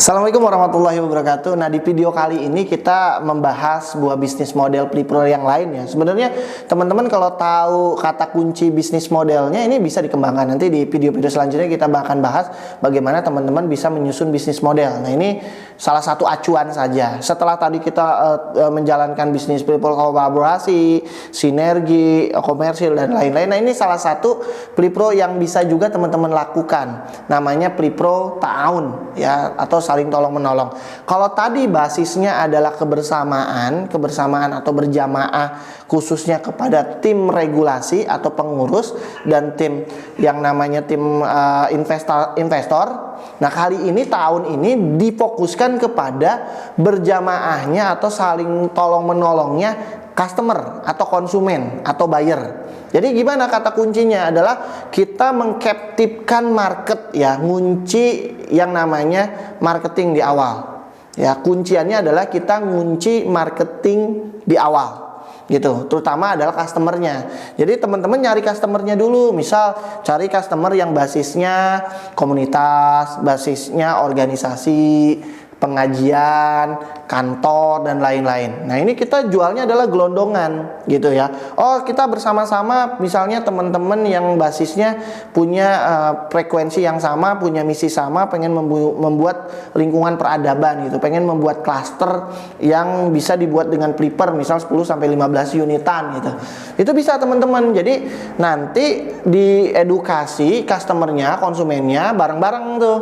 Assalamualaikum warahmatullahi wabarakatuh. Nah, di video kali ini kita membahas sebuah bisnis model Flipro yang lain ya. Sebenarnya teman-teman kalau tahu kata kunci bisnis modelnya ini bisa dikembangkan. Nanti di video-video selanjutnya kita akan bahas bagaimana teman-teman bisa menyusun bisnis model. Nah, ini salah satu acuan saja. Setelah tadi kita menjalankan bisnis Flipro kolaborasi, sinergi, komersil dan lain-lain. Nah, ini salah satu Flipro yang bisa juga teman-teman lakukan. Namanya Flipro Ta'awun ya, atau saling tolong menolong. Kalau tadi basisnya adalah kebersamaan atau berjamaah khususnya kepada tim regulasi atau pengurus dan tim yang namanya tim investor. Nah, kali ini tahun ini difokuskan kepada berjamaahnya atau saling tolong menolongnya customer atau konsumen atau buyer. Jadi gimana kata kuncinya adalah kita mengcaptivekan market ya, ngunci yang namanya marketing di awal. Ya, kunciannya adalah kita ngunci marketing di awal. Gitu, terutama adalah customernya. Jadi teman-teman nyari customernya dulu. Misal cari customer yang basisnya komunitas, basisnya organisasi, pengajian, kantor dan lain-lain. Nah, ini kita jualnya adalah gelondongan gitu ya. Oh, kita bersama-sama misalnya teman-teman yang basisnya punya frekuensi yang sama, punya misi sama, pengen membuat lingkungan peradaban gitu, pengen membuat klaster yang bisa dibuat dengan flipper misal 10 sampai 15 unitan gitu. Itu bisa teman-teman. Jadi nanti diedukasi customernya, konsumennya bareng-bareng tuh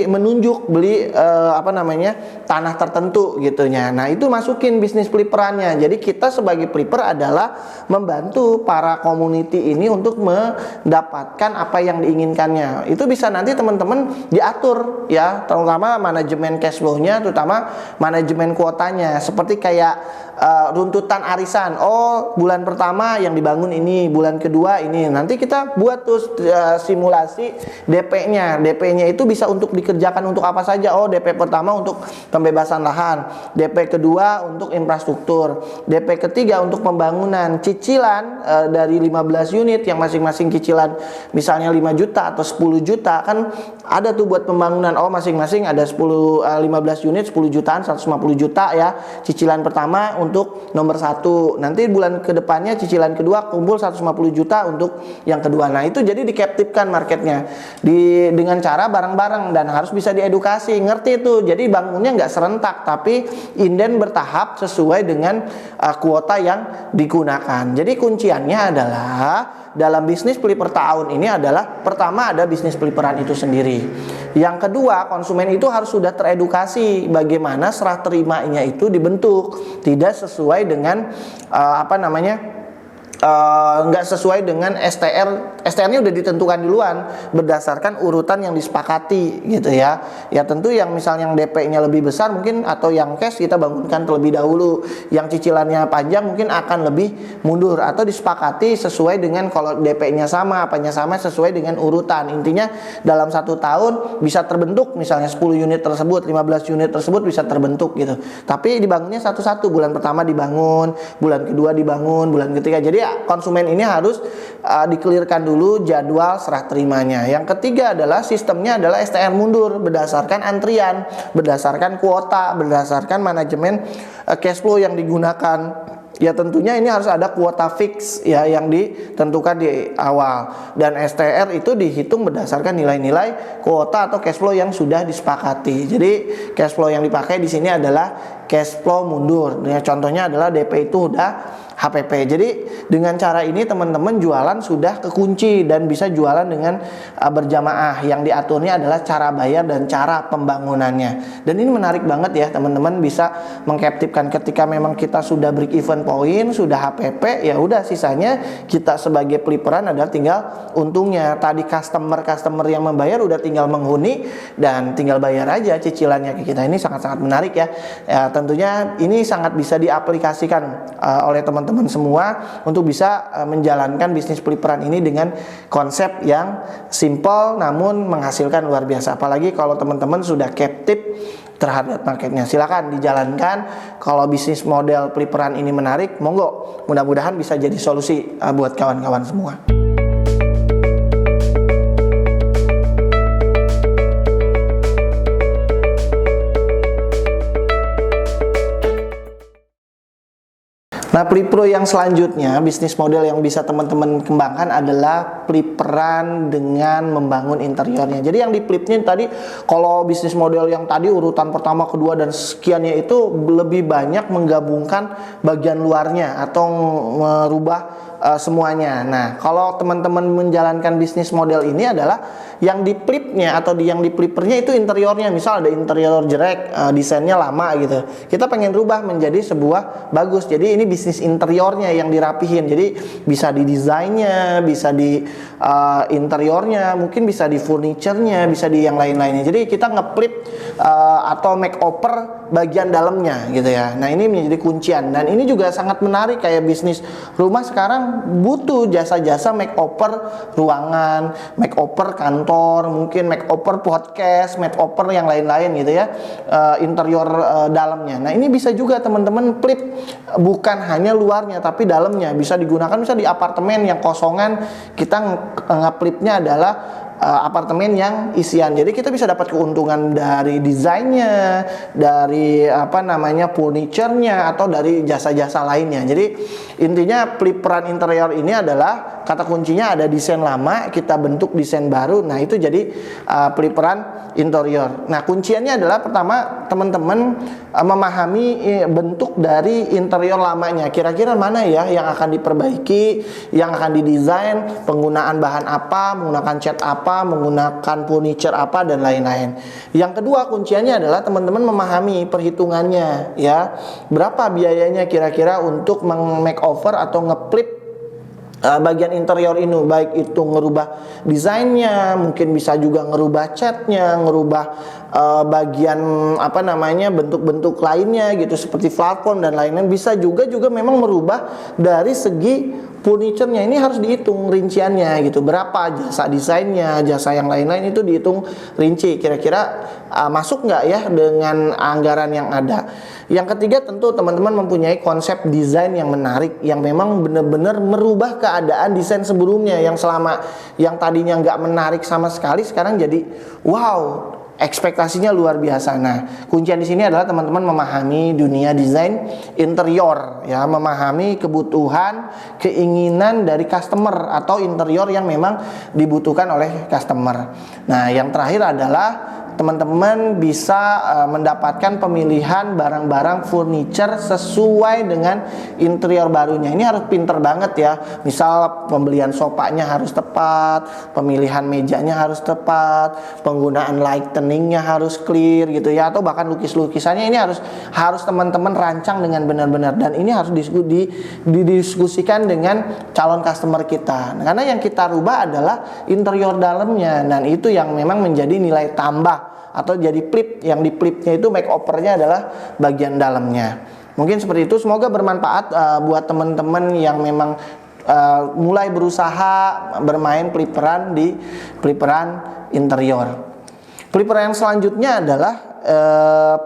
menunjuk beli tanah tertentu gitunya. Nah, itu masukin bisnis flipperannya. Jadi kita sebagai flipper adalah membantu para community ini untuk mendapatkan apa yang diinginkannya. Itu bisa nanti teman-teman diatur ya, terutama manajemen cash flow-nya, terutama manajemen kuotanya. Seperti kayak runtutan arisan. Oh, bulan pertama yang dibangun ini, bulan kedua ini. Nanti kita buat tuh simulasi DP-nya. DP-nya itu bisa untuk dikerjakan untuk apa saja. Oh, DP pertama untuk pembebasan lahan, DP kedua untuk infrastruktur, DP ketiga untuk pembangunan, cicilan dari 15 unit yang masing-masing cicilan misalnya 5 juta atau 10 juta kan ada tuh buat pembangunan. Oh, masing-masing ada 15 unit 10 jutaan, 150 juta ya. Cicilan pertama untuk nomor 1. Nanti bulan kedepannya cicilan kedua kumpul 150 juta untuk yang kedua. Nah, itu jadi dikaptifkan marketnya dengan cara bareng-bareng dan harus bisa diedukasi, ngerti tuh. Jadi bangunnya nggak serentak tapi inden bertahap sesuai dengan kuota yang digunakan. Jadi kunciannya adalah dalam bisnis flipper tahun ini adalah pertama ada bisnis flipperan itu sendiri. Yang kedua, konsumen itu harus sudah teredukasi bagaimana serah terimanya itu dibentuk, tidak sesuai dengan nggak sesuai dengan STR-nya udah ditentukan duluan berdasarkan urutan yang disepakati gitu ya. Ya tentu yang misalnya yang DP-nya lebih besar mungkin atau yang cash kita bangunkan terlebih dahulu. Yang cicilannya panjang mungkin akan lebih mundur atau disepakati sesuai dengan kalau DP-nya sama, apanya sama sesuai dengan urutan. Intinya dalam 1 tahun bisa terbentuk misalnya 10 unit tersebut, 15 unit tersebut bisa terbentuk gitu. Tapi dibangunnya satu-satu, bulan pertama dibangun, bulan kedua dibangun, bulan ketiga. Jadi konsumen ini harus dikelirkan dulu jadwal serah terimanya. Yang ketiga adalah sistemnya adalah STR mundur berdasarkan antrian, berdasarkan kuota, berdasarkan manajemen cash flow yang digunakan. Ya tentunya ini harus ada kuota fix ya yang ditentukan di awal, dan STR itu dihitung berdasarkan nilai-nilai kuota atau cash flow yang sudah disepakati. Jadi cash flow yang dipakai di sini adalah cash flow mundur. Ya, contohnya adalah DP itu udah HPP. Jadi dengan cara ini teman-teman jualan sudah kekunci dan bisa jualan dengan berjamaah. Yang diaturnya adalah cara bayar dan cara pembangunannya. Dan ini menarik banget ya, teman-teman bisa mengcaptivekan ketika memang kita sudah break even point, sudah HPP, ya udah sisanya kita sebagai flipperan adalah tinggal untungnya. Tadi customer yang membayar udah tinggal menghuni dan tinggal bayar aja cicilannya ke kita. Ini sangat-sangat menarik ya. Ya tentunya ini sangat bisa diaplikasikan oleh teman-teman semua untuk bisa menjalankan bisnis flipperan ini dengan konsep yang simple namun menghasilkan luar biasa. Apalagi kalau teman-teman sudah captive terhadap marketnya, silakan dijalankan. Kalau bisnis model flipperan ini menarik, monggo, mudah-mudahan bisa jadi solusi buat kawan-kawan semua. Nah, Plipro yang selanjutnya, bisnis model yang bisa teman-teman kembangkan adalah Pliperan dengan membangun interiornya. Jadi yang di Plipnya tadi, kalau bisnis model yang tadi urutan pertama, kedua, dan sekiannya itu lebih banyak menggabungkan bagian luarnya atau merubah semuanya. Nah, kalau teman-teman menjalankan bisnis model ini adalah yang di Plipnya atau yang di Plipernya itu interiornya. Misal ada interior jelek, desainnya lama gitu. Kita pengen rubah menjadi sebuah bagus. Jadi ini bisnis interiornya yang dirapihin. Jadi bisa di desainnya, bisa di interiornya, mungkin bisa di furniturnya, bisa di yang lain-lainnya. Jadi kita ngeplip atau makeover bagian dalamnya gitu ya. Nah, ini menjadi kuncian dan ini juga sangat menarik. Kayak bisnis rumah sekarang butuh jasa-jasa makeover ruangan, makeover kantor, mungkin makeover podcast, makeover yang lain-lain gitu ya, interior dalamnya. Nah, ini bisa juga teman-teman plip, bukan hanya luarnya tapi dalamnya. Bisa digunakan bisa di apartemen yang kosongan, kita ngeplipnya adalah apartemen yang isian. Jadi kita bisa dapat keuntungan dari desainnya, dari furniturnya, atau dari jasa-jasa lainnya. Jadi intinya Pliperan interior ini adalah kata kuncinya ada desain lama, kita bentuk desain baru. Nah, itu jadi Pliperan interior. Nah, kunciannya adalah pertama teman-teman memahami bentuk dari interior lamanya. Kira-kira mana ya yang akan diperbaiki, yang akan didesain, penggunaan bahan apa, menggunakan cat apa, menggunakan furniture apa, dan lain-lain. Yang kedua kunciannya adalah teman-teman memahami perhitungannya ya. Berapa biayanya kira-kira untuk makeover atau ngeplip bagian interior ini, baik itu ngerubah desainnya, mungkin bisa juga ngerubah catnya, ngerubah bagian bentuk-bentuk lainnya gitu seperti plafon dan lain-lain. Bisa juga memang merubah dari segi furniturnya. Ini harus dihitung rinciannya gitu, berapa jasa desainnya, jasa yang lain-lain itu dihitung rinci, kira-kira masuk nggak ya dengan anggaran yang ada. Yang ketiga tentu teman-teman mempunyai konsep desain yang menarik, yang memang benar-benar merubah keadaan desain sebelumnya yang yang tadinya nggak menarik sama sekali sekarang jadi wow, ekspektasinya luar biasa. Nah, kuncian di sini adalah teman-teman memahami dunia desain interior ya, memahami kebutuhan, keinginan dari customer atau interior yang memang dibutuhkan oleh customer. Nah, yang terakhir adalah teman-teman bisa mendapatkan pemilihan barang-barang furniture sesuai dengan interior barunya. Ini harus pinter banget ya. Misal pembelian sofanya harus tepat, pemilihan mejanya harus tepat, penggunaan lighteningnya harus clear gitu ya, atau bahkan lukis-lukisannya ini harus teman-teman rancang dengan benar-benar, dan ini harus didiskusikan dengan calon customer kita. Karena yang kita rubah adalah interior dalamnya, dan itu yang memang menjadi nilai tambah atau jadi plip. Yang di plipnya itu makeovernya adalah bagian dalamnya. Mungkin seperti itu. Semoga bermanfaat buat teman-teman yang memang mulai berusaha bermain Pliperan di Pliperan interior. Pliperan yang selanjutnya adalah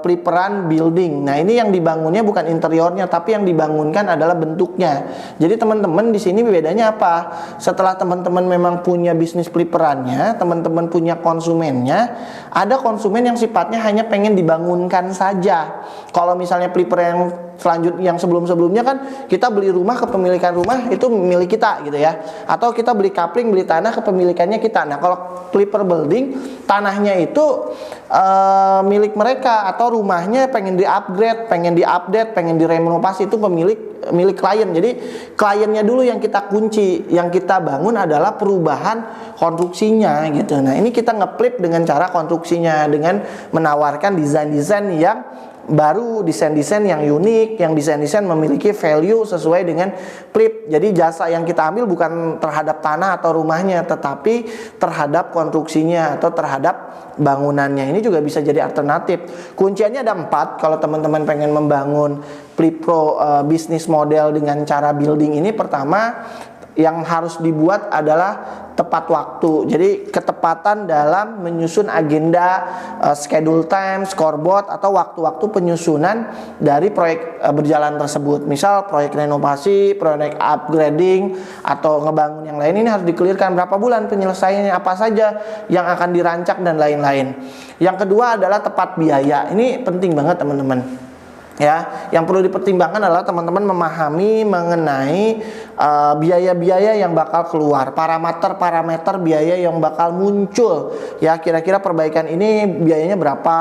Pliperan building. Nah, ini yang dibangunnya bukan interiornya, tapi yang dibangunkan adalah bentuknya. Jadi teman-teman di sini bedanya apa? Setelah teman-teman memang punya bisnis Pliperannya, teman-teman punya konsumennya, ada konsumen yang sifatnya hanya pengen dibangunkan saja. Kalau misalnya Pliperan yang sebelum-sebelumnya kan kita beli rumah, kepemilikan rumah itu milik kita gitu ya, atau kita beli kapling, beli tanah, kepemilikannya kita. Nah, kalau Pliper building, tanahnya itu milik mereka, atau rumahnya pengen di-upgrade, pengen di-update, pengen direnovasi, itu milik klien. Jadi kliennya dulu yang kita kunci, yang kita bangun adalah perubahan konstruksinya gitu. Nah, ini kita ngeplip dengan cara konstruksinya, dengan menawarkan desain-desain yang baru, desain-desain yang unik, yang desain-desain memiliki value sesuai dengan plip. Jadi jasa yang kita ambil bukan terhadap tanah atau rumahnya, tetapi terhadap konstruksinya atau terhadap bangunannya. Ini juga bisa jadi alternatif. Kunciannya ada 4 kalau teman-teman pengen membangun Plipro bisnis model dengan cara building ini. Pertama, yang harus dibuat adalah tepat waktu. Jadi ketepatan dalam menyusun agenda, schedule time, scoreboard, atau waktu-waktu penyusunan dari proyek berjalan tersebut. Misal proyek renovasi, proyek upgrading, atau ngebangun yang lain, ini harus dikelirkan berapa bulan penyelesaiannya, apa saja yang akan dirancang, dan lain-lain. Yang kedua adalah tepat biaya. Ini penting banget teman-teman. Ya, yang perlu dipertimbangkan adalah teman-teman memahami mengenai biaya-biaya yang bakal keluar, parameter-parameter biaya yang bakal muncul. Ya, kira-kira perbaikan ini biayanya berapa,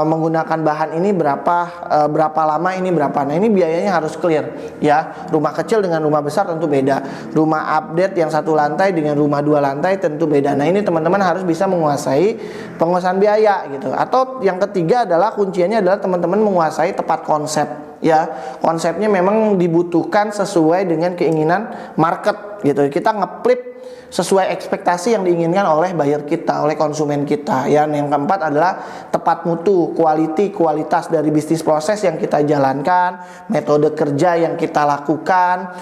menggunakan bahan ini berapa lama ini berapa. Nah, ini biayanya harus clear. Ya, rumah kecil dengan rumah besar tentu beda. Rumah update yang 1 lantai dengan rumah 2 lantai tentu beda. Nah, ini teman-teman harus bisa menguasai penguasaan biaya gitu. Atau yang ketiga adalah kuncinya adalah teman-teman menguasai tepat konsep. Ya, konsepnya memang dibutuhkan sesuai dengan keinginan market gitu. Kita ngeplip sesuai ekspektasi yang diinginkan oleh buyer kita, oleh konsumen kita. Ya, yang keempat adalah tepat mutu, kualitas dari bisnis proses yang kita jalankan, metode kerja yang kita lakukan,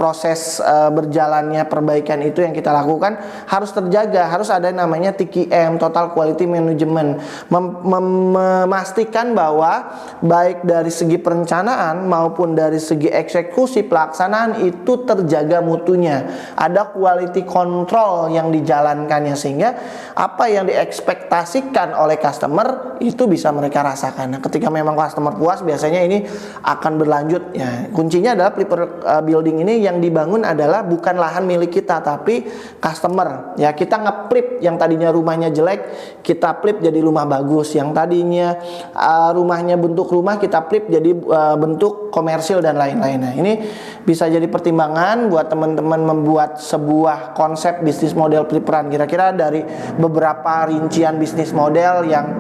proses berjalannya perbaikan itu yang kita lakukan harus terjaga, harus ada namanya TQM, Total Quality Management, memastikan bahwa baik dari segi perencanaan maupun dari segi eksekusi pelaksanaan itu terjaga mutunya, ada quality control yang dijalankannya, sehingga apa yang diekspektasikan oleh customer itu bisa mereka rasakan. Nah, ketika memang customer puas, biasanya ini akan berlanjut. Ya, kuncinya adalah Flipper building ini yang dibangun adalah bukan lahan milik kita, tapi customer. Ya, kita ngeplip yang tadinya rumahnya jelek, kita flip jadi rumah bagus. Yang tadinya rumahnya bentuk rumah, kita flip jadi bentuk komersil dan lain-lain. Nah, ini bisa jadi pertimbangan buat teman-teman membuat sebuah konsep bisnis model Flipperan. Kira-kira dari beberapa rincian bisnis model yang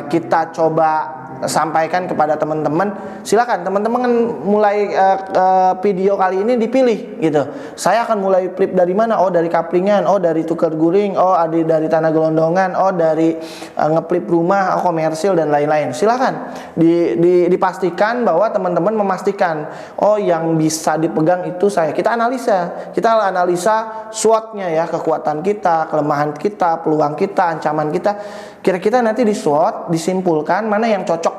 kita coba sampaikan kepada teman-teman, silakan teman-teman mulai video kali ini dipilih gitu. Saya akan mulai flip dari mana? Oh, dari kaplingan, oh dari tukar guring, oh dari tanah gelondongan, oh dari ngeflip rumah, oh komersil dan lain-lain. Silakan dipastikan bahwa teman-teman memastikan, oh yang bisa dipegang itu saya. Kita analisa SWOT-nya ya, kekuatan kita, kelemahan kita, peluang kita, ancaman kita. Kira-kira nanti di SWOT disimpulkan mana yang cocok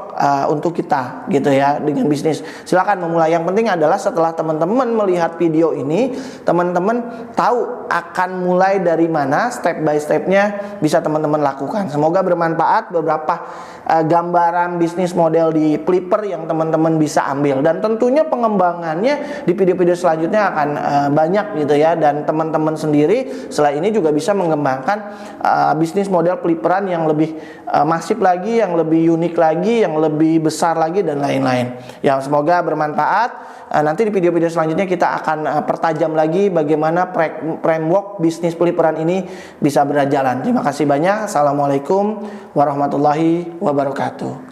untuk kita gitu ya dengan bisnis. Silakan memulai. Yang penting adalah setelah teman-teman melihat video ini, teman-teman tahu akan mulai dari mana, step by stepnya bisa teman-teman lakukan. Semoga bermanfaat beberapa gambaran bisnis model di Flipper yang teman-teman bisa ambil, dan tentunya pengembangannya di video-video selanjutnya akan banyak gitu ya, dan teman-teman sendiri setelah ini juga bisa mengembangkan bisnis model Flipperan yang lebih masif lagi, yang lebih unik lagi, yang lebih besar lagi dan lain-lain. Ya, semoga bermanfaat. Nanti di video-video selanjutnya kita akan pertajam lagi bagaimana framework bisnis Flipperan ini bisa berjalan. Terima kasih banyak. Assalamualaikum warahmatullahi wabarakatuh.